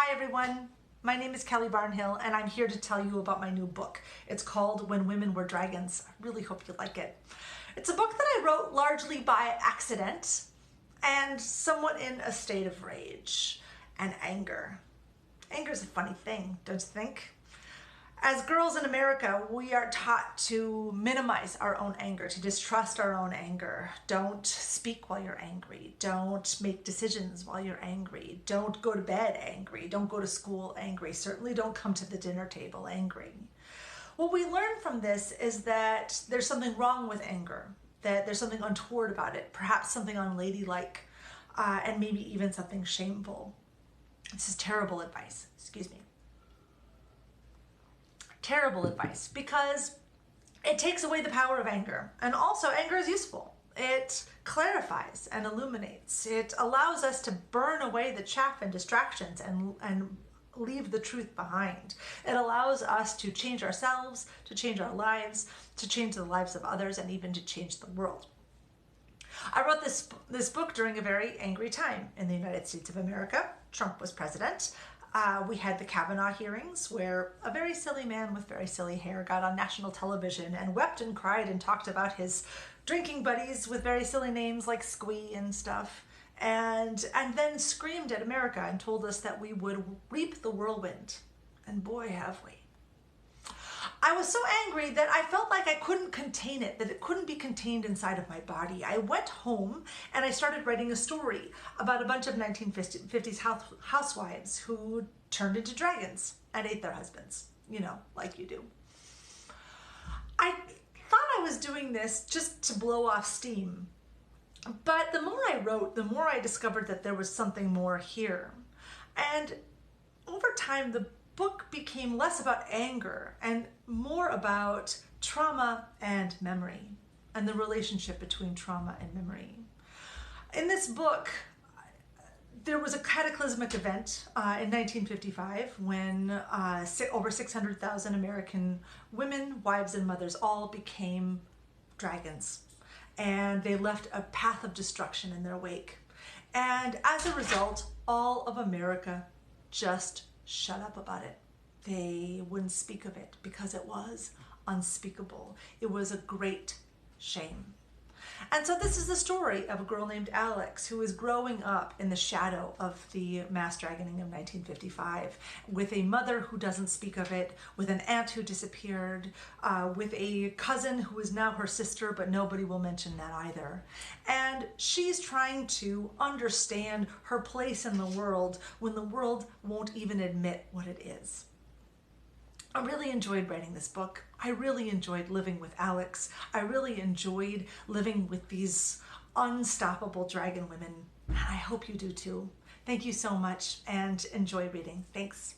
Hi everyone, my name is Kelly Barnhill and I'm here to tell you about my new book. It's called When Women Were Dragons. I really hope you like it. It's a book that I wrote largely by accident and somewhat in a state of rage and anger. Anger is a funny thing, don't you think? As girls in America, we are taught to minimize our own anger, to distrust our own anger. Don't speak while you're angry. Don't make decisions while you're angry. Don't go to bed angry. Don't go to school angry. Certainly don't come to the dinner table angry. What we learn from this is that there's something wrong with anger, that there's something untoward about it, perhaps something unladylike, and maybe even something shameful. This is terrible advice, excuse me. Terrible advice, because it takes away the power of anger. And also, anger is useful. It clarifies and illuminates. It allows us to burn away the chaff and distractions and leave the truth behind. It allows us to change ourselves, to change our lives, to change the lives of others, and even to change the world. I wrote this book during a very angry time in the United States of America. Trump was president. We had the Kavanaugh hearings where a very silly man with very silly hair got on national television and wept and cried and talked about his drinking buddies with very silly names like Squee and stuff, and then screamed at America and told us that we would reap the whirlwind. And boy, have we. I was so angry that I felt like I couldn't contain it, that it couldn't be contained inside of my body. I went home and I started writing a story about a bunch of 1950s housewives who turned into dragons and ate their husbands, you know, like you do. I thought I was doing this just to blow off steam, but the more I wrote, the more I discovered that there was something more here. And over time, the book became less about anger and more about trauma and memory and the relationship between trauma and memory. In this book, there was a cataclysmic event in 1955 when over 600,000 American women, wives, and mothers all became dragons, and they left a path of destruction in their wake. And as a result, all of America just shut up about it. They wouldn't speak of it because it was unspeakable. It was a great shame. And so this is the story of a girl named Alex who is growing up in the shadow of the mass dragoning of 1955, with a mother who doesn't speak of it, with an aunt who disappeared, with a cousin who is now her sister, but nobody will mention that either. And she's trying to understand her place in the world when the world won't even admit what it is. I really enjoyed writing this book. I really enjoyed living with Alex. I really enjoyed living with these unstoppable dragon women. I hope you do too. Thank you so much and enjoy reading. Thanks.